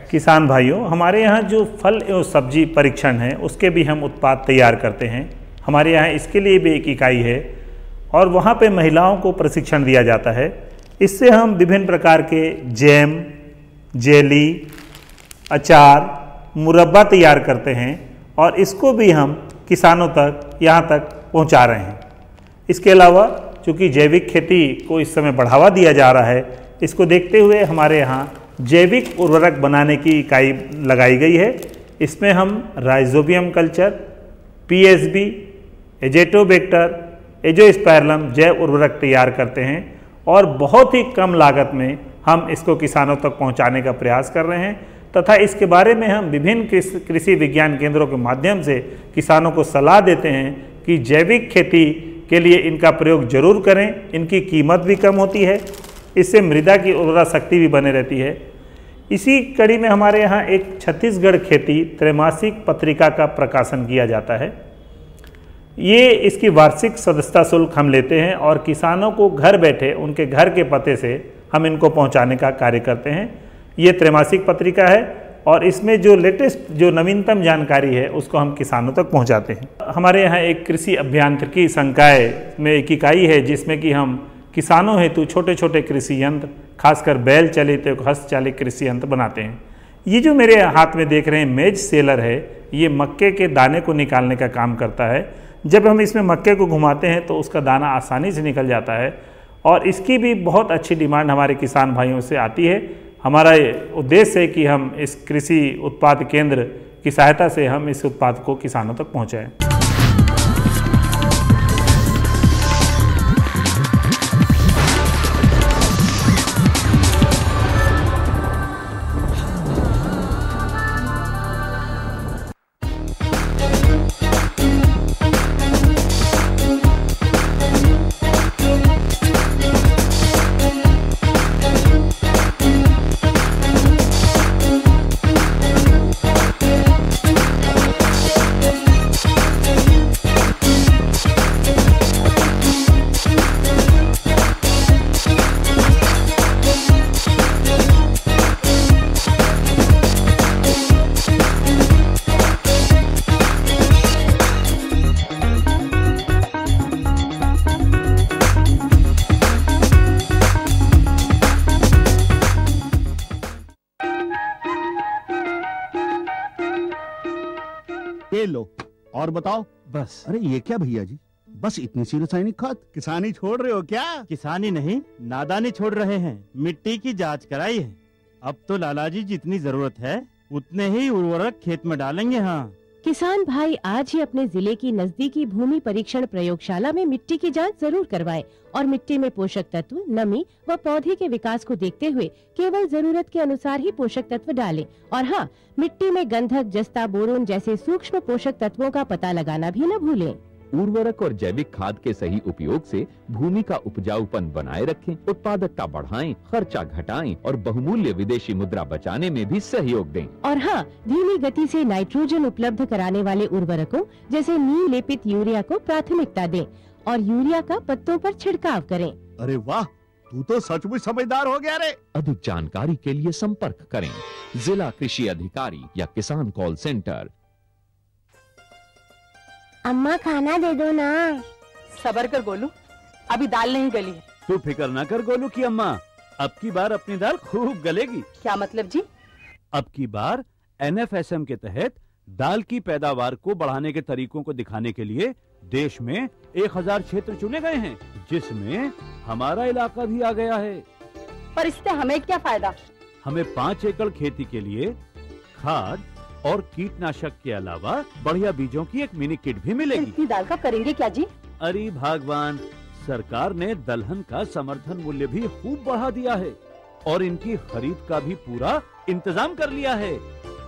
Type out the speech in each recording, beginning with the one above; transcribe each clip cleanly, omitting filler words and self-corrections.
किसान भाइयों, हमारे यहाँ जो फल एवं सब्जी परीक्षण है उसके भी हम उत्पाद तैयार करते हैं। हमारे यहाँ इसके लिए भी एक इकाई है और वहाँ पे महिलाओं को प्रशिक्षण दिया जाता है। इससे हम विभिन्न प्रकार के जैम, जेली, अचार, मुरब्बा तैयार करते हैं और इसको भी हम किसानों तक यहाँ तक पहुँचा रहे हैं। इसके अलावा चूँकि जैविक खेती को इस समय बढ़ावा दिया जा रहा है, इसको देखते हुए हमारे यहाँ जैविक उर्वरक बनाने की इकाई लगाई गई है। इसमें हम राइजोबियम कल्चर, पीएसबी, एजेटोबैक्टर, एजोस्पाइरलम जैव उर्वरक तैयार करते हैं और बहुत ही कम लागत में हम इसको किसानों तक पहुंचाने का प्रयास कर रहे हैं तथा इसके बारे में हम विभिन्न कृषि विज्ञान केंद्रों के माध्यम से किसानों को सलाह देते हैं कि जैविक खेती के लिए इनका प्रयोग जरूर करें। इनकी कीमत भी कम होती है, इससे मृदा की उर्वरा शक्ति भी बने रहती है। इसी कड़ी में हमारे यहाँ एक छत्तीसगढ़ खेती त्रैमासिक पत्रिका का प्रकाशन किया जाता है। ये इसकी वार्षिक सदस्यता शुल्क हम लेते हैं और किसानों को घर बैठे उनके घर के पते से हम इनको पहुंचाने का कार्य करते हैं। ये त्रैमासिक पत्रिका है और इसमें जो लेटेस्ट जो नवीनतम जानकारी है उसको हम किसानों तक पहुंचाते हैं। हमारे यहाँ एक कृषि अभियांत्रिकी संकाय में एक इकाई है जिसमें कि हम किसानों हेतु छोटे छोटे कृषि यंत्र, खासकर बैल चालित हस्तचालित कृषि यंत्र बनाते हैं। ये जो मेरे हाथ में देख रहे हैं मेज सेलर है, ये मक्के के दाने को निकालने का काम करता है। जब हम इसमें मक्के को घुमाते हैं तो उसका दाना आसानी से निकल जाता है और इसकी भी बहुत अच्छी डिमांड हमारे किसान भाइयों से आती है। हमारा उद्देश्य है कि हम इस कृषि उत्पाद केंद्र की सहायता से हम इस उत्पाद को किसानों तक पहुँचाएँ। ये लो और बताओ। बस। अरे ये क्या भैया जी, बस इतनी सी रासायनिक खाद? किसानी छोड़ रहे हो क्या? किसानी नहीं, नादानी छोड़ रहे हैं। मिट्टी की जांच कराई है। अब तो लालाजी जितनी जरूरत है उतने ही उर्वरक खेत में डालेंगे। हाँ, किसान भाई आज ही अपने जिले की नजदीकी भूमि परीक्षण प्रयोगशाला में मिट्टी की जांच जरूर करवाएं और मिट्टी में पोषक तत्व, नमी व पौधे के विकास को देखते हुए केवल जरूरत के अनुसार ही पोषक तत्व डालें। और हाँ, मिट्टी में गंधक, जस्ता, बोरोन जैसे सूक्ष्म पोषक तत्वों का पता लगाना भी न भूलें। उर्वरक और जैविक खाद के सही उपयोग से भूमि का उपजाऊपन बनाए रखें, उत्पादकता बढ़ाएं, खर्चा घटाएं और बहुमूल्य विदेशी मुद्रा बचाने में भी सहयोग दें। और हाँ, धीमी गति से नाइट्रोजन उपलब्ध कराने वाले उर्वरकों जैसे नीम लेपित यूरिया को प्राथमिकता दें और यूरिया का पत्तों पर छिड़काव करें। अरे वाह, तू तो सचमुच समझदार हो गया रे। अधिक जानकारी के लिए संपर्क करें जिला कृषि अधिकारी या किसान कॉल सेंटर। अम्मा खाना दे दो ना। सबर कर गोलू, अभी दाल नहीं गली है। तू फिक्र ना कर गोलू की अम्मा, अब की बार अपनी दाल खूब गलेगी। क्या मतलब जी? अब की बार NFSM के तहत दाल की पैदावार को बढ़ाने के तरीकों को दिखाने के लिए देश में 1000 क्षेत्र चुने गए हैं, जिसमें हमारा इलाका भी आ गया है। पर इससे हमें क्या फायदा? हमें 5 एकड़ खेती के लिए खाद और कीटनाशक के अलावा बढ़िया बीजों की एक मिनी किट भी मिलेगी। इतनी दाल का करेंगे क्या जी? अरे भगवान, सरकार ने दलहन का समर्थन मूल्य भी खूब बढ़ा दिया है और इनकी खरीद का भी पूरा इंतजाम कर लिया है।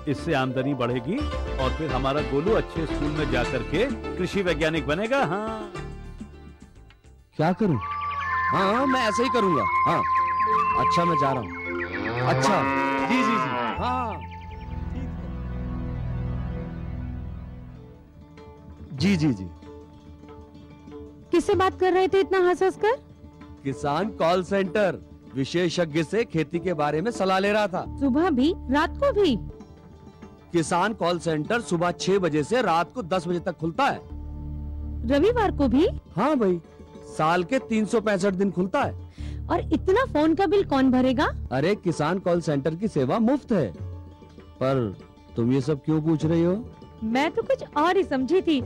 इससे आमदनी बढ़ेगी और फिर हमारा गोलू अच्छे स्कूल में जाकर के कृषि वैज्ञानिक बनेगा। हाँ, क्या करूं? हाँ, मैं ऐसे ही करूंगा। हाँ, अच्छा, मैं जा रहा हूँ। अच्छा, जी जी जी, हाँ जी जी जी। किससे बात कर रहे थे इतना हंस हंस कर? किसान कॉल सेंटर। विशेषज्ञ से खेती के बारे में सलाह ले रहा था। सुबह भी रात को भी? किसान कॉल सेंटर सुबह 6 बजे से रात को 10 बजे तक खुलता है। रविवार को भी? हाँ भाई, साल के 365 दिन खुलता है। और इतना फोन का बिल कौन भरेगा? अरे किसान कॉल सेंटर की सेवा मुफ्त है। पर तुम ये सब क्यों पूछ रही हो? मैं तो कुछ और ही समझी थी।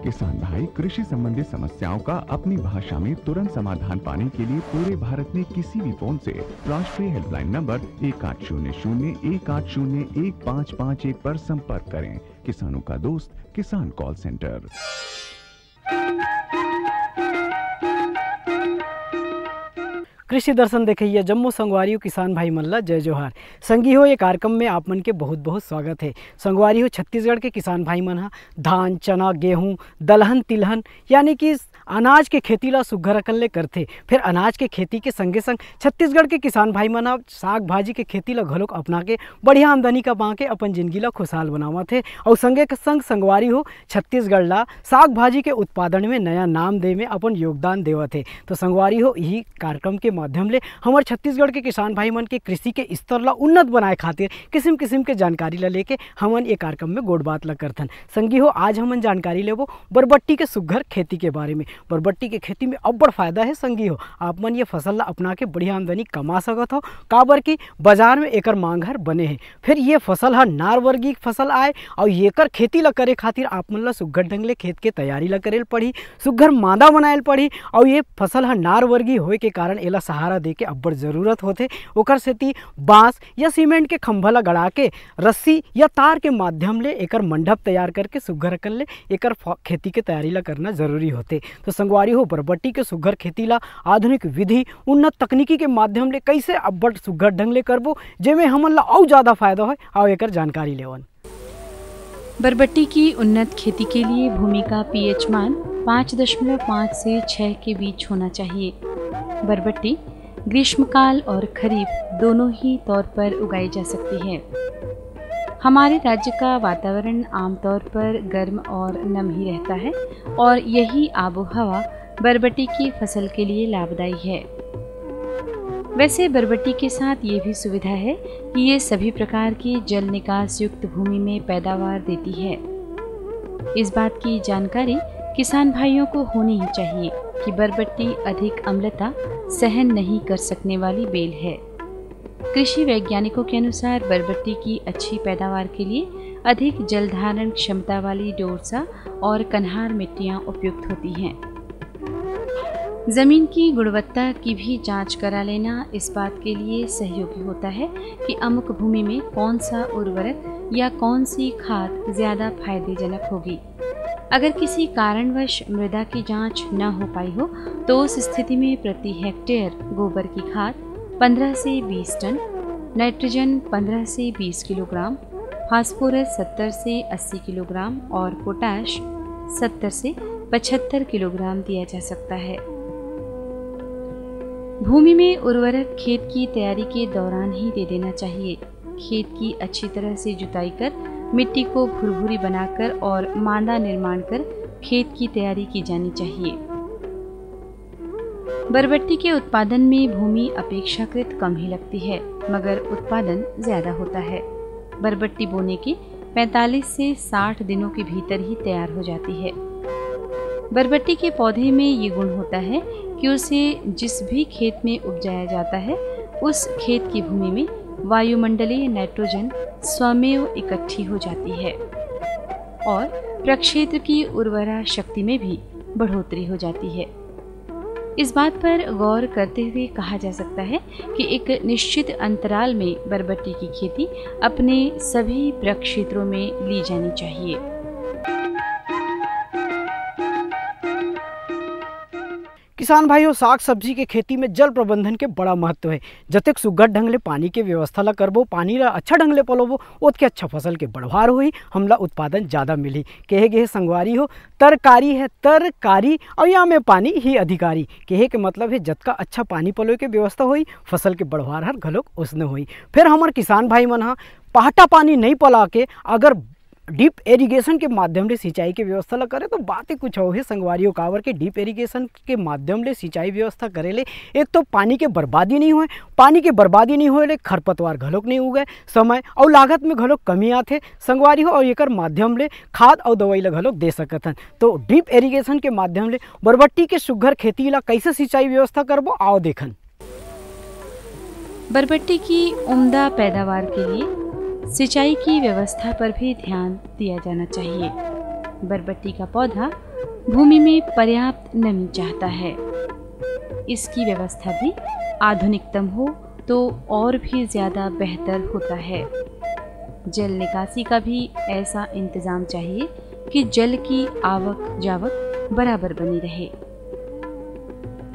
किसान भाई कृषि संबंधित समस्याओं का अपनी भाषा में तुरंत समाधान पाने के लिए पूरे भारत में किसी भी फोन से राष्ट्रीय हेल्पलाइन नंबर 1800-1801-551 पर संपर्क करें। किसानों का दोस्त किसान कॉल सेंटर। कृषि दर्शन देखिए जम्मू संगवारी किसान भाई मल्ला जय जोहार। संगी हो ये कार्यक्रम में आप मन के बहुत बहुत स्वागत है। संगवारी हो छत्तीसगढ़ के किसान भाई मन हा धान चना गेहूँ दलहन तिलहन यानी कि अनाज के खेती ला सुग्घर अकन ले करथे। फिर अनाज के खेती के संगे संग छत्तीसगढ़ के किसान भाई मन हा साग भाजी के खेती ला घलोक अपना के बढ़िया आमदनी का पा के अपन जिंदगी ला खुशहाल बनावत है। और संगे के संग संगवारी हो छत्तीसगढ़ ला साग भाजी के उत्पादन में नया नाम दे में अपन योगदान देवत है। तो संगवारी हो यही कार्यक्रम के माध्यम ले हमारे छत्तीसगढ़ के किसान भाई मन के कृषि के स्तर ला उन्नत बनाए खातिर किस्म किस्म के जानकारी ला लेके हमन ये कार्यक्रम में गोड़ बात ला करथन। संगी हो आज हमन जानकारी लेबो बरबट्टी के सुघर खेती के बारे में। बरबट्टी के खेती में अब्बड़ फायदा है संगी हो। आप मन ये फसल ला अपना के बढ़िया आमदनी कमा सकत हो, काबर की बाजार में एकर मांग हर बने है। फिर ये फसल हर नार वर्गीय फसल आए और एकर खेती ला करे खातिर आप मन ला सुघर ढंग ले खेत के तैयारी ला करेल पड़ी, सुघर मादा बनाएल पड़ी। और ये फसल हर नार वर्गीय होए के कारण एला सहारा दे के अब्बड़ जरूरत होते। ओकर सेती बांस या सीमेंट के खंभा ला गड़ा के रस्सी या तार के माध्यम ले एकर मंडप तैयार करके सुघर अकन ले एकर खेती के तैयारी ला करना जरूरी होते। तो संगवारी हो बरबट्टी के सुघर खेती ला आधुनिक विधि उन्नत तकनीकी के माध्यम ले कैसे अब्बड़ सुघर ढंग ले करबो जेमे हमन ला और ज्यादा फायदा हो और एकर जानकारी लेवन। बरबट्टी की उन्नत खेती के लिए भूमि का पीएच मान 5.5 से 6 के बीच होना चाहिए। बरबट्टी ग्रीष्मकाल और खरीफ दोनों ही तौर पर उगाई जा सकती है। हमारे राज्य का वातावरण आमतौर पर गर्म और नम ही रहता है और यही आबो हवा बरबट्टी की फसल के लिए लाभदायी है। वैसे बरबट्टी के साथ ये भी सुविधा है कि ये सभी प्रकार की जल निकास युक्त भूमि में पैदावार देती है। इस बात की जानकारी किसान भाइयों को होनी ही चाहिए कि बरबट्टी अधिक अम्लता सहन नहीं कर सकने वाली बेल है। कृषि वैज्ञानिकों के अनुसार बरबट्टी की अच्छी पैदावार के लिए अधिक जल धारण क्षमता वाली डोरसा और कन्हार मिट्टियां उपयुक्त होती हैं। जमीन की गुणवत्ता की भी जांच करा लेना इस बात के लिए सहयोगी होता है कि अमुक भूमि में कौन सा उर्वरक या कौन सी खाद ज़्यादा फायदेजनक होगी। अगर किसी कारणवश मृदा की जांच न हो पाई हो तो उस स्थिति में प्रति हेक्टेयर गोबर की खाद 15 से 20 टन, नाइट्रोजन 15 से 20 किलोग्राम, फास्फोरस 70 से 80 किलोग्राम और पोटाश 70 से 75 किलोग्राम दिया जा सकता है। भूमि में उर्वरक खेत की तैयारी के दौरान ही दे देना चाहिए। खेत की अच्छी तरह से जुताई कर मिट्टी को भुरभुरी बनाकर और मांदा निर्माण कर खेत की तैयारी की जानी चाहिए। बरबट्टी के उत्पादन में भूमि अपेक्षाकृत कम ही लगती है मगर उत्पादन ज्यादा होता है। बरबट्टी बोने के 45 से 60 दिनों के भीतर ही तैयार हो जाती है। बरबट्टी के पौधे में ये गुण होता है कि उसे जिस भी खेत में उपजाया जाता है उस खेत की भूमि में वायुमंडलीय नाइट्रोजन स्वमेव इकट्ठी हो जाती है और प्रक्षेत्र की उर्वरा शक्ति में भी बढ़ोतरी हो जाती है। इस बात पर गौर करते हुए कहा जा सकता है कि एक निश्चित अंतराल में बरबट्टी की खेती अपने सभी प्रक्षेत्रों में ली जानी चाहिए। किसान भाइयों साग सब्जी के खेती में जल प्रबंधन के बड़ा महत्व है। जतेक सुघर ढंग ले पानी के व्यवस्था ला करबो, पानी ला अच्छा ढंग ले पलोबो, ओतके अच्छा फसल के बढ़वार होई, हमला उत्पादन ज़्यादा मिली। कहे गे संगवारी हो तरकारी है तरकारी और यहाँ में पानी ही अधिकारी। कहे के मतलब है जतका अच्छा पानी पलोए के व्यवस्था होई फसल के बढ़वार हर घलोक उसने होई। फिर हमार किसान भाई मन हा पहाटा पानी नहीं पला के अगर डीप इरिगेशन के माध्यम से सिंचाई की व्यवस्था ला करे तो बात ही कुछ हो है। संगवारियों कावर के डीप इरिगेशन के माध्यम से सिंचाई व्यवस्था करे ले एक तो पानी के बर्बादी नहीं होए, पानी के बर्बादी नहीं होए ले खरपतवार घलोक नहीं उगे, समय और लागत में घलोक कमी आथे संगवारी हो, और एकर माध्यम ले खाद और दवाई ला घलोक दे सकत हन। तो डीप इरिगेशन के माध्यम ले बरबट्टी के सुघ्घर खेती ला कैसे सिंचाई व्यवस्था करबो आओ देखन। बरबट्टी की उम्दा पैदावार के लिए सिंचाई की व्यवस्था पर भी ध्यान दिया जाना चाहिए। बरबट्टी का पौधा भूमि में पर्याप्त नमी चाहता है। इसकी व्यवस्था भी आधुनिकतम हो तो और भी ज़्यादा बेहतर होता है। जल निकासी का भी ऐसा इंतज़ाम चाहिए कि जल की आवक जावक बराबर बनी रहे।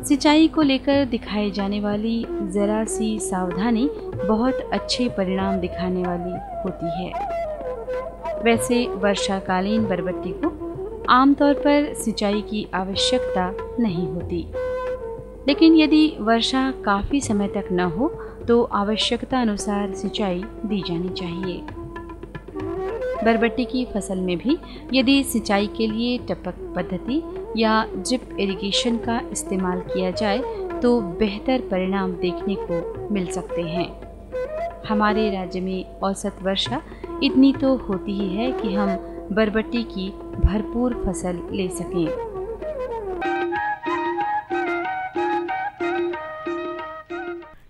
सिंचाई को लेकर दिखाई जाने वाली ज़रा सी सावधानी बहुत अच्छे परिणाम दिखाने वाली होती है। वैसे वर्षाकालीन बरबट्टी को आमतौर पर सिंचाई की आवश्यकता नहीं होती, लेकिन यदि वर्षा काफ़ी समय तक न हो तो आवश्यकता अनुसार सिंचाई दी जानी चाहिए। बरबट्टी की फसल में भी यदि सिंचाई के लिए टपक पद्धति या ड्रिप इरिगेशन का इस्तेमाल किया जाए तो बेहतर परिणाम देखने को मिल सकते हैं। हमारे राज्य में औसत वर्षा इतनी तो होती ही है कि हम बरबट्टी की भरपूर फसल ले सकें।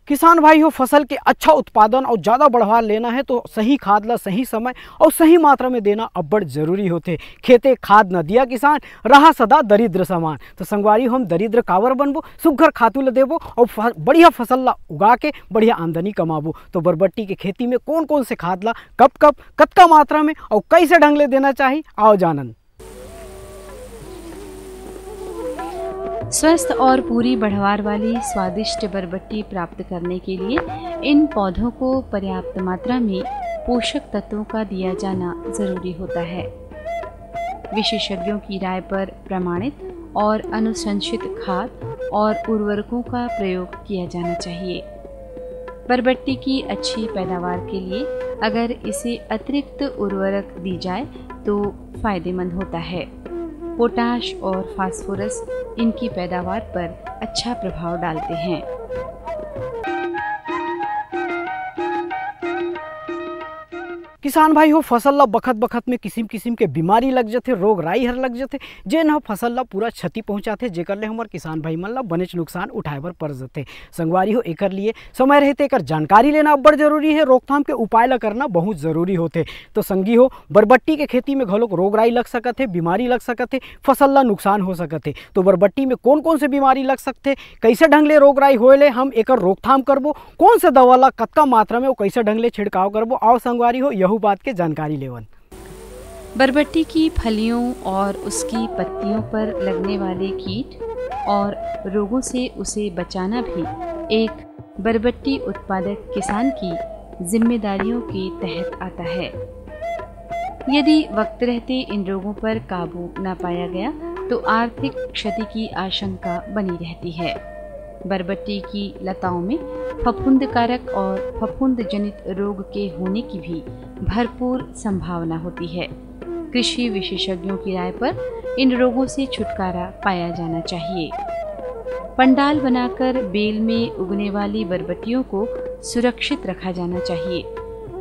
किसान भाई हो, फसल के अच्छा उत्पादन और ज़्यादा बढ़वा लेना है तो सही खाद ला सही समय और सही मात्रा में देना अब्बड़ जरूरी होते। खेते खाद न दिया किसान रहा सदा दरिद्र समान। तो संगवारी हम दरिद्र कावर बनबो, सुघ्घर खातू ला देबो और बढ़िया फसल ला उगा के बढ़िया आमदनी कमाबो। तो बरबट्टी के खेती में कौन कौन से खाद ला कब कब कतका मात्रा में और कैसे ढंग ले देना चाहिए आओ जानन। स्वस्थ और पूरी बढ़वार वाली स्वादिष्ट बरबट्टी प्राप्त करने के लिए इन पौधों को पर्याप्त मात्रा में पोषक तत्वों का दिया जाना जरूरी होता है। विशेषज्ञों की राय पर प्रमाणित और अनुशंसित खाद और उर्वरकों का प्रयोग किया जाना चाहिए। बरबट्टी की अच्छी पैदावार के लिए अगर इसे अतिरिक्त उर्वरक दी जाए तो फायदेमंद होता है। पोटाश और फास्फोरस इनकी पैदावार पर अच्छा प्रभाव डालते हैं। किसान भाई हो, फसल ला बखत बखत में किसिम किसिम के बीमारी लग जाते, रोग राई हर लग जाते, जेन ह फसल ला पूरा क्षति पहुंचाते, जेकर ले हमर किसान भाई मन ला बनेच नुकसान उठाए बर पड़ जाते। संगवारी हो, एकर लिए समय रहते एकर जानकारी लेना अब्बड़ जरूरी है। रोकथाम के उपाय ला करना बहुत जरूरी होते। तो संगी हो, बरबट्टी के खेती में घलोक रोग राई लग सकत है, बीमारी लग सकत है, फसल ला नुकसान हो सकत है। तो बरबट्टी में कौन कौन से बीमारी लग सकते, कैसे ढंग ले रोग राई होए ले हम एकर रोकथाम करबो, कौन से दवा ला कतका मात्रा में और कैसे ढंग ले छिड़काव करबो आओ संगवारी हो यहू बात के जानकारी लेवन। बरबट्टी की फलियों और उसकी पत्तियों पर लगने वाले कीट और रोगों से उसे बचाना भी एक बरबट्टी उत्पादक किसान की जिम्मेदारियों के तहत आता है। यदि वक्त रहते इन रोगों पर काबू न पाया गया तो आर्थिक क्षति की आशंका बनी रहती है। बरबट्टी की लताओं में फफूंद कारक और फफूंद जनित रोग के होने की भी भरपूर संभावना होती है। कृषि विशेषज्ञों की राय पर इन रोगों से छुटकारा पाया जाना चाहिए। पंडाल बनाकर बेल में उगने वाली बरबट्टियों को सुरक्षित रखा जाना चाहिए,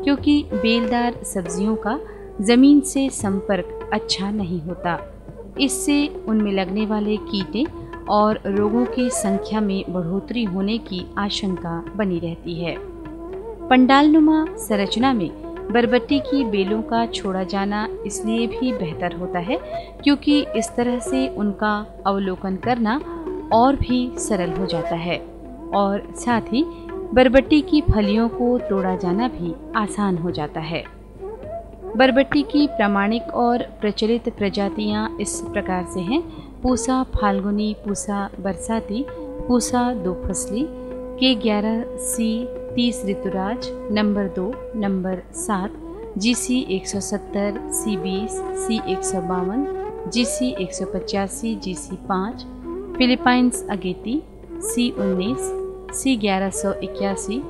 क्योंकि बेलदार सब्जियों का जमीन से संपर्क अच्छा नहीं होता। इससे उनमें लगने वाले कीड़े और रोगों की संख्या में बढ़ोतरी होने की आशंका बनी रहती है। पंडालनुमा संरचना में बरबट्टी की बेलों का छोड़ा जाना इसलिए भी बेहतर होता है क्योंकि इस तरह से उनका अवलोकन करना और भी सरल हो जाता है और साथ ही बरबट्टी की फलियों को तोड़ा जाना भी आसान हो जाता है। बरबट्टी की प्रामाणिक और प्रचलित प्रजातियां इस प्रकार से हैं: पूसा फाल्गुनी, पूसा बरसाती, पूसा दो फसली, K11C 30 Rituraj, number 2, number 7, GC 170, C20, C 152, GC 185, GC 5, Philippines अगेती, C19, C 1181,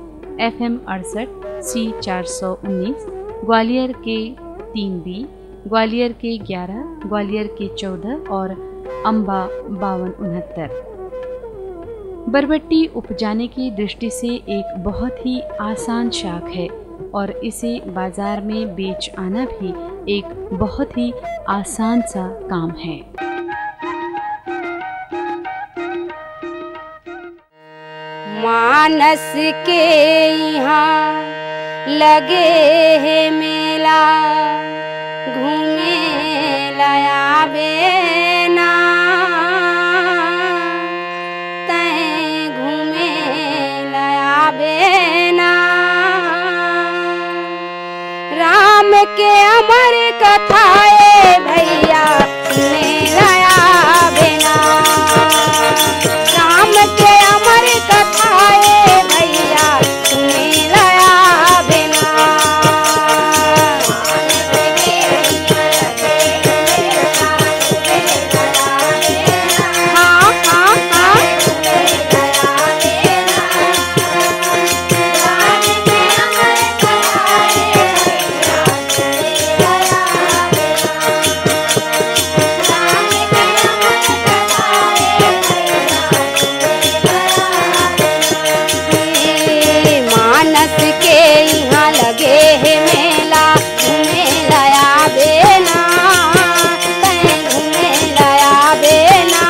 FM 68, C 419, Gwalior के 3B, ग्वालियर के 11, ग्वालियर के 14 और अम्बा 5269। बरबट्टी उपजाने की दृष्टि से एक बहुत ही आसान शाक है और इसे बाजार में बेच आना भी एक बहुत ही आसान सा काम है। मानस के यहाँ लगे है मेला, घूमे लाया बेना, तय घूमे लाया बेना। राम के अमर कथाए भैया सुने लाया बेना, राम के अमर कथाए भैया सुने लाया बेना। हाँ हाँ हाँ मानस के यहाँ लगे है मेला, घूमे लाया बेना, कहीं घूमे लाया बेना।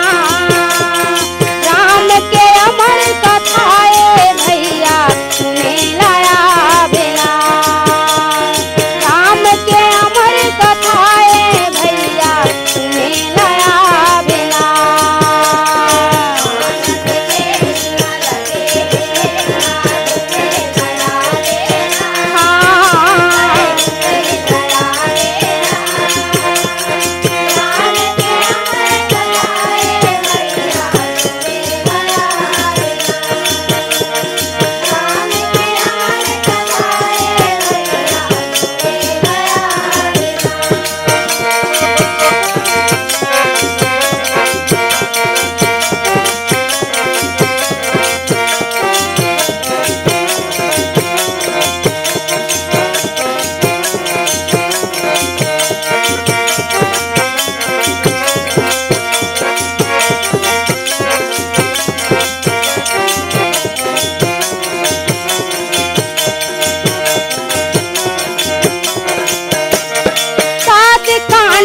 राम के अमर कथाए भैया सुने लाया बेना, राम के अमर कथाए भैया सुने लाया बेना।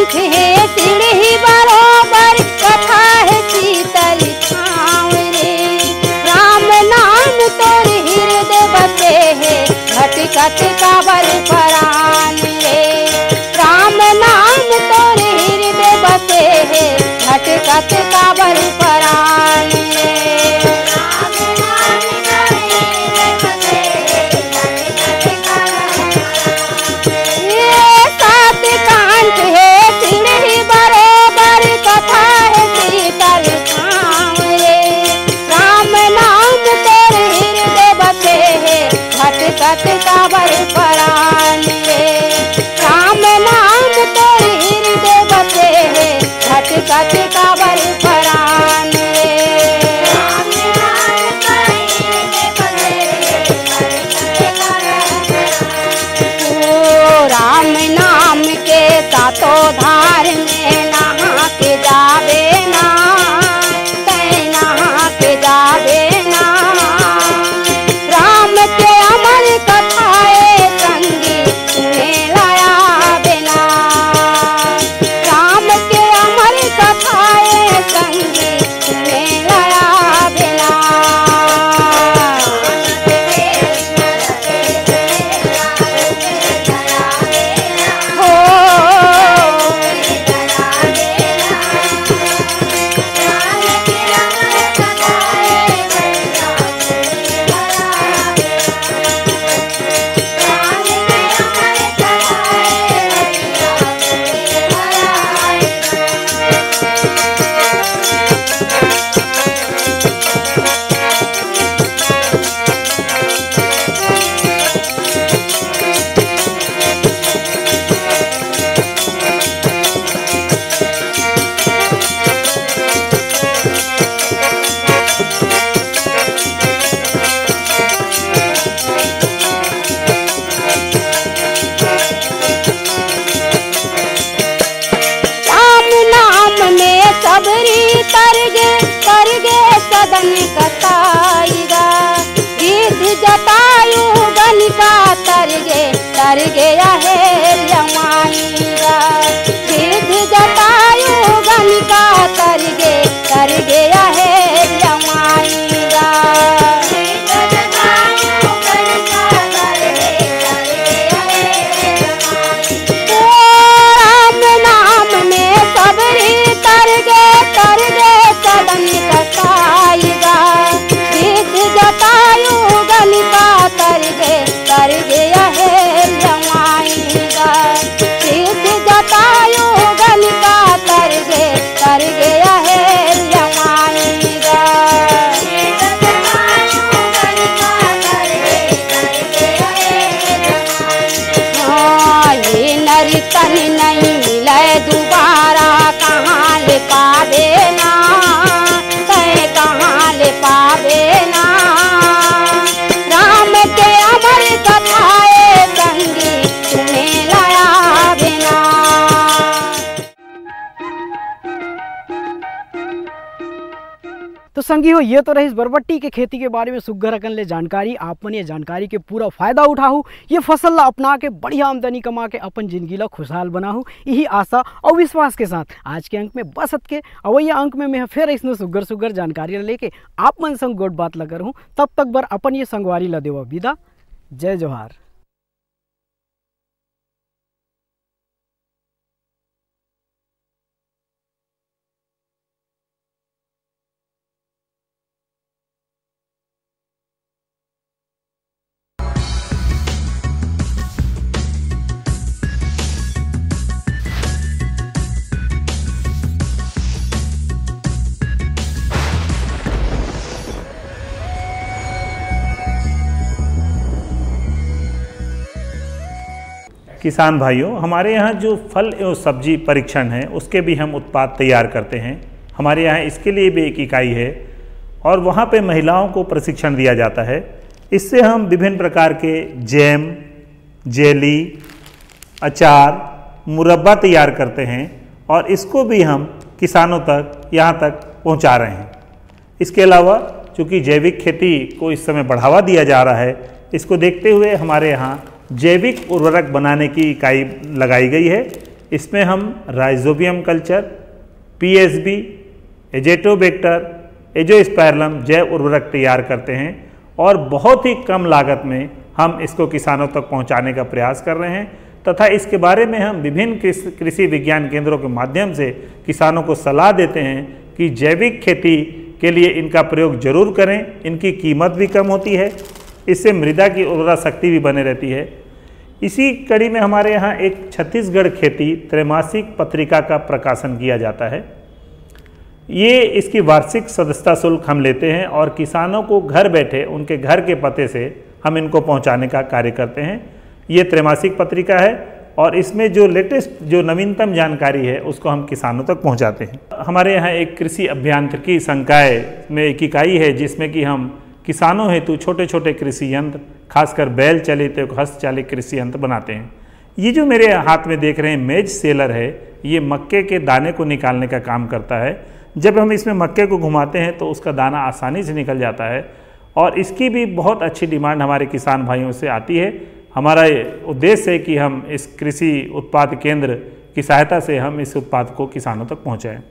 है सीढ़ी बरोबर, कथा है शीतल छाँव रे। राम नाम तोर हृदय बसे है, भटकत काबर परान रे। राम नाम तोर हृदय बसे है, भटकत काबर परान रे। भटकत काबर जटायु गलिका तर गया है जमाईगा। सिद्ध जटायु गलिका तर गया है जमाईगा। राम नाम में सबरी तर गे सदन कसाईगा। सिद्ध जटायु गलिका तर गया है जमाईगा। सिद्ध जटायु गलिका तर गया है जमाईगा। हाँ, ये नर्तन नहीं मिले दोबारा, कहाँ ले पावे ना, कहाँ ले पावे ना। राम के अमर कथाएं संगी तुम्हें लाया बिना। तो संगी हो, ये तो रही बरबट्टी के खेती के बारे में सुग्घर अकन ले जानकारी। आप मन ये जानकारी के पूरा फायदा उठाहू, ये फसल ला अपना के बढ़िया आमदनी कमा के अपन जिंदगी ला खुशहाल बनाहू, यही आशा और विश्वास के साथ आज के अंक में बसत के अवैया अंक में मैं फिर इसने सुग्घर जानकारी लेके आप मन संग गोट बात ला करूँ। तब तक बर अपन ये संगवारी ला देवा विदा। जय जोहार। किसान भाइयों, हमारे यहाँ जो फल एवं सब्जी परीक्षण है उसके भी हम उत्पाद तैयार करते हैं। हमारे यहाँ इसके लिए भी एक इकाई है और वहाँ पे महिलाओं को प्रशिक्षण दिया जाता है। इससे हम विभिन्न प्रकार के जैम, जेली, अचार, मुरब्बा तैयार करते हैं और इसको भी हम किसानों तक यहाँ तक पहुँचा रहे हैं। इसके अलावा चूँकि जैविक खेती को इस समय बढ़ावा दिया जा रहा है, इसको देखते हुए हमारे यहाँ जैविक उर्वरक बनाने की इकाई लगाई गई है। इसमें हम राइजोबियम कल्चर, पीएसबी, एजेटोबैक्टर, एजोस्पाइरलम जैव उर्वरक तैयार करते हैं और बहुत ही कम लागत में हम इसको किसानों तक पहुंचाने का प्रयास कर रहे हैं तथा इसके बारे में हम विभिन्न कृषि विज्ञान केंद्रों के माध्यम से किसानों को सलाह देते हैं कि जैविक खेती के लिए इनका प्रयोग जरूर करें। इनकी कीमत भी कम होती है, इससे मृदा की उर्वरा शक्ति भी बने रहती है। इसी कड़ी में हमारे यहाँ एक छत्तीसगढ़ खेती त्रैमासिक पत्रिका का प्रकाशन किया जाता है। ये इसकी वार्षिक सदस्यता शुल्क हम लेते हैं और किसानों को घर बैठे उनके घर के पते से हम इनको पहुंचाने का कार्य करते हैं। ये त्रैमासिक पत्रिका है और इसमें जो लेटेस्ट जो नवीनतम जानकारी है उसको हम किसानों तक पहुंचाते हैं। हमारे यहाँ एक कृषि अभियांत्रिकी संकाय में एक इकाई है जिसमें कि हम किसानों हेतु छोटे छोटे कृषि यंत्र, खासकर बैल चालित हस्तचालित कृषि यंत्र बनाते हैं। ये जो मेरे हाथ में देख रहे हैं मेज सेलर है, ये मक्के के दाने को निकालने का काम करता है। जब हम इसमें मक्के को घुमाते हैं तो उसका दाना आसानी से निकल जाता है और इसकी भी बहुत अच्छी डिमांड हमारे किसान भाइयों से आती है। हमारा उद्देश्य है कि हम इस कृषि उत्पाद केंद्र की सहायता से हम इस उत्पाद को किसानों तक पहुँचाएँ।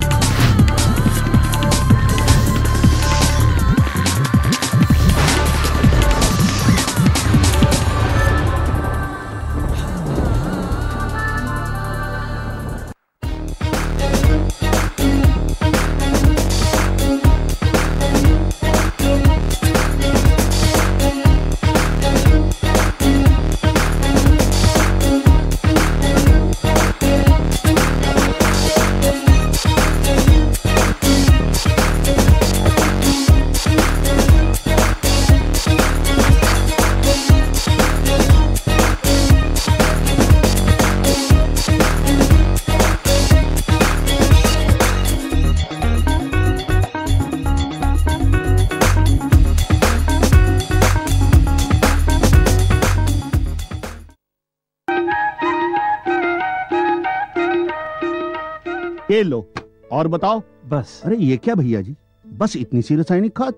ये लो और बताओ। बस। अरे ये क्या भैया जी, बस इतनी सी रासायनिक खाद?